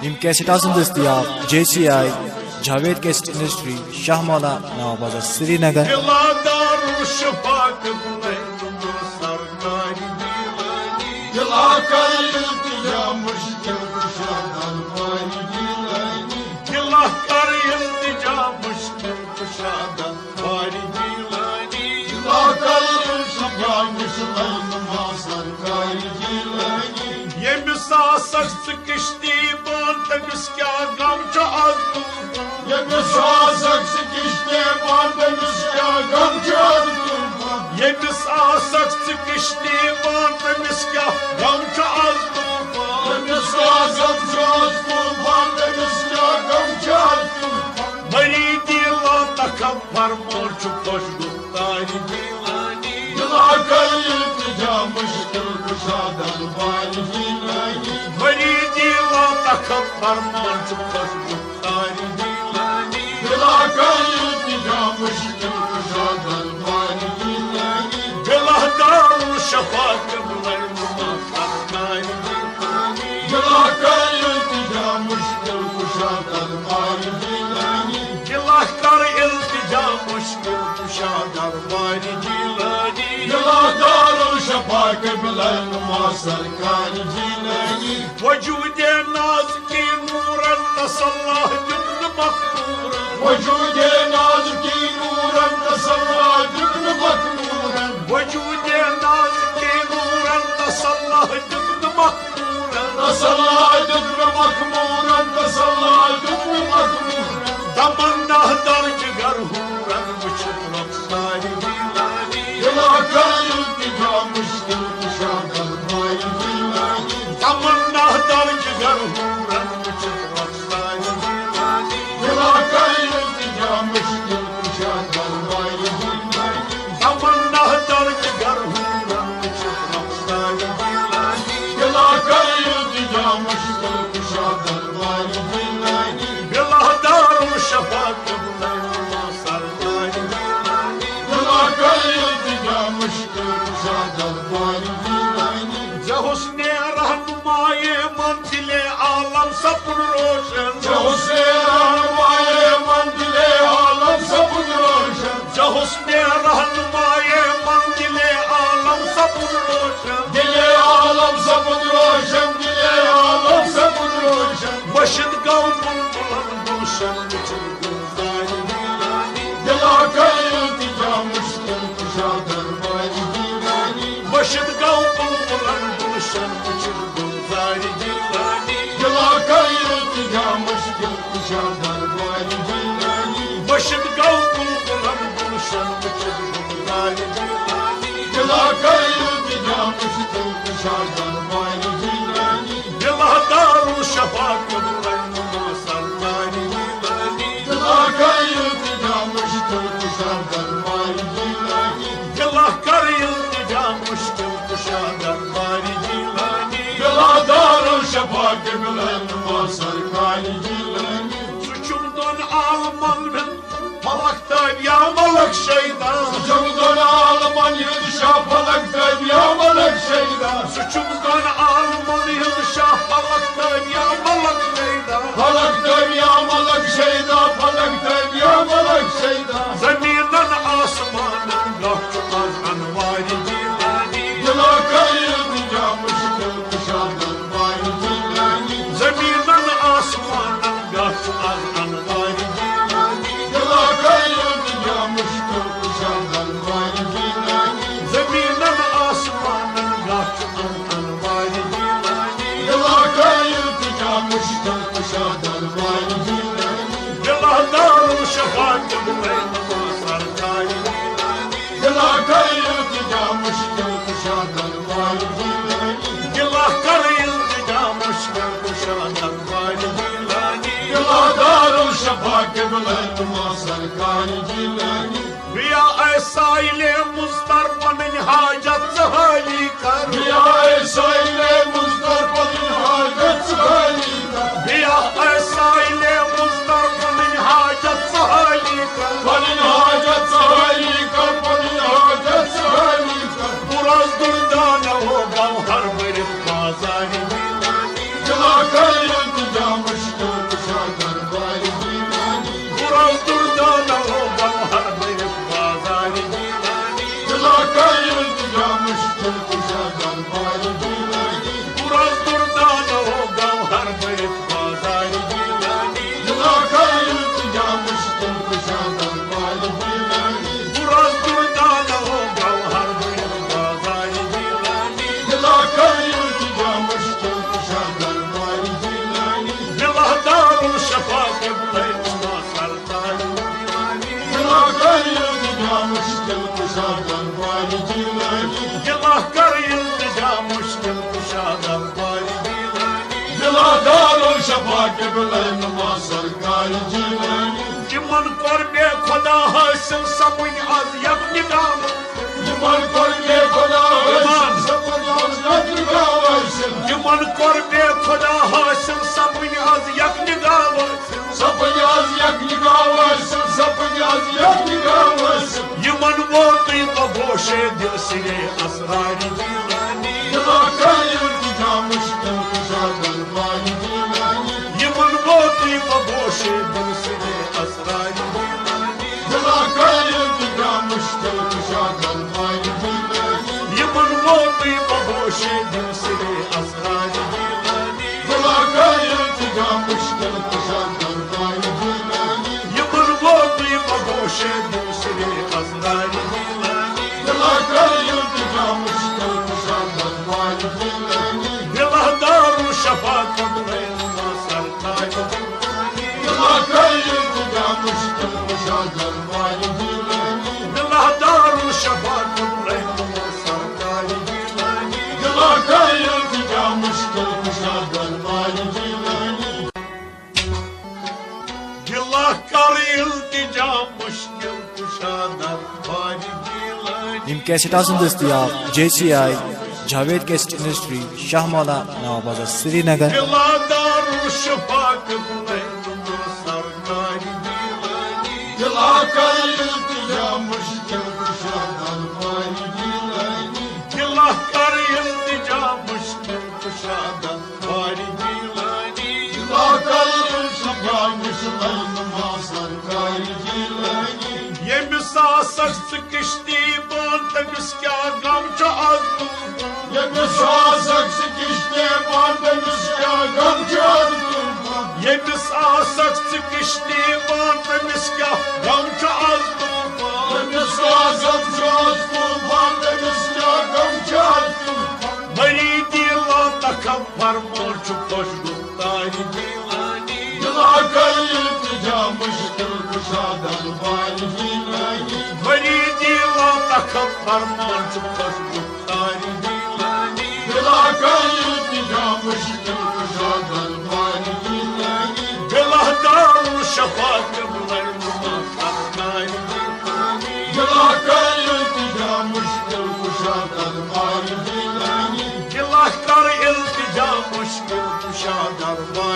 यम cassette दस्तियाब JCI Javed cassette industry Shahmaula Nawa Bazar Srinagar. वजूदे नाज की नूरन तसल्लाह जुब्न मखमूरन वजूदे नाज की नूरन तसल्लाह जुब्न मखमूरन वजूदे नाज की नूरन तसल्लाह जुब्न मखमूरन तसल्लाह जुब्न मखमूरन तसल्लाह जुब्न मखमूरन तमन्ना दर्ज गर हूरन मुझे रफ्तार दीवानी दिला कर इल्तिजा मुश्किल कुशा दरबार दीवानी तमन्ना दर्ज गर हूरन मुझे रफ्तार दीवानी दिला कर इल्तिजा मुश्किल कुशा दरबार दीवानी तमन्ना दर्ज गर हूरन मुझे रफ्तार दीवानी दिला कर इल्तिजा मुश्किल कुशा दरबार दीवानी दिला दारुल शफा सपन रोशन जहुस्ने रहनुमाए मंजिले आलम सपन रोशन जहुस्ने रहनुमाए मंजिले आलम सपन रोशन दिले आलम सपन रोशन दिले आलम सपन रोशन वशद गौ बुलबुलन गुलशन गुलजार दीवानी दिला का इल्तिजा मुश्किल कुशा दरबार दीवानी वशद गौ बुलबुलन गुलशन गुलजार दीवानी दिला का इल्तिजा मुश्किल कुशा दरबार दीवानी वशद गौ बुलबुलन गुलशन गुलजार दीवानी दिला का इल्तिजा मुश्किल कुशा दरबार दीवानी दिला दारुल शफा सरदार दीवानी दिला का इल्तिजा मुश्किल कुशा दरबार दीवानी दिला कर इल्तिजा मुश्किल कुशा दरबार दीवानी दिला दारुल शफा सरकार दीवानी सुचुमदन आलमान में malaktan ya malak şeytan suçumdan ağlaman yılışa palaktan ya malak şeytan suçumdan ağlaman yılışa palaktan ya malak şeytan palaktan ya malak şeytan palaktan ya malak şeytan zeminden asmanın gahçı azan vari dilani dila kayıldı camışkıl kuşadan vari dilani zeminden asmanın gahçı azan vari dilani dila kayıldı camışkıl kuşadan vari dilani zeminden asmanın gahçı azan vari dilani dila kayıldı camışkıl kuşadan vari dilani dila darul şefaat दिला कर इल्तिजा मुश्किल कुशा दरबार दीवानी दिला कर इल्तिजा मुश्किल कुशा दरबार दीवानी दिला दारुल शफा के बुलंद मा सरकार दीवानी बिया ऐसा इले मुस्तर पन हाजत सहाली कर बिया ऐसा इले मुस्तर पन हाजत सहाली कर बिया ऐसा इले मुस्तर पन हाजत सहाली कर पन हाजत सहाली कर Biraz durdana o gavhar bir किबले नुमा सरकार जिलानी जिमन कर बे खुदा हासिल समझ आज यक निगाह जिमन कर बे खुदा हासिल समझ आज यक निगाह जिमन कर बे खुदा हासिल समझ आज यक निगाह समझ आज यक निगाह समझ आज यक निगाह यमन वो तुई बगोशे दिल से असरारी जिलानी दिला कर तुझा मुश्किल कुशा दरबारी जिलानी यमन वो तुई बगोशे दिल से असरारी जिलानी दिला कर तुझा मुश्किल कुशा दरबारी जिलानी यमन वो तुई बगोशे दिल से असरारी जिलानी दिला कर तुझा मुश्किल कुशा दरबारी जिलानी यमन वो तुई बगोशे दिल से असरारी जिलानी दिला कर तुझा मुश्किल कुशा दरबारी जिलानी दिला दारू शफा कबले नुमा सरकार जिलानी दिला कर तुझा मुश्किल कुशा दरबारी जिलानी दिला दारू शफा कबले नुमा सरकार जिलानी दिला कर तुझा मुश्किल कुशा दरबारी जिलानी दिला कर इल्तिजा मुश्किल कुशा दरबारी जिलानी Im कैसेट आसन दस्तयाब JCI Javed cassette industry Shahmaula Nawabazar Srinagar दिला दारू शफा कबले नुमा सरकार जिलानी दिला कर इल्तिजा मुश्किल कुशा दरबारी जिलानी दिला कर इल्तिजा मुश्किल कुशा दरबारी जिलानी दिला कर इल्तिजा मुश्किल नुमा सरकार जिलानी ये मिसास किश्ती बान तमिस क्या गम च आज ये मिसास किश्ती बान तमिस क्या गम च आज ये मिसास किश्ती बान तमिस क्या गम च आज ये मिसास बान तमिस क्या गम च आज मरी दिला तखम फरमान च खुश गुफ्तारी जिलानी दिला कर इल्तिजा मुश्किल कुशा दरबारी जिलानी मरी दिला तखम फरमान च खुश गुफ्तारी जिलानी दिला कर इल्तिजा मुश्किल कुशा दरबारी जिलानी दिला दारू शफा कबले नुमा सरकार जिलानी दिला कर इल्तिजा मुश्किल कुशा दरबारी जिलानी दिला कर इल्तिजा मुश्किल कुशा दरबारी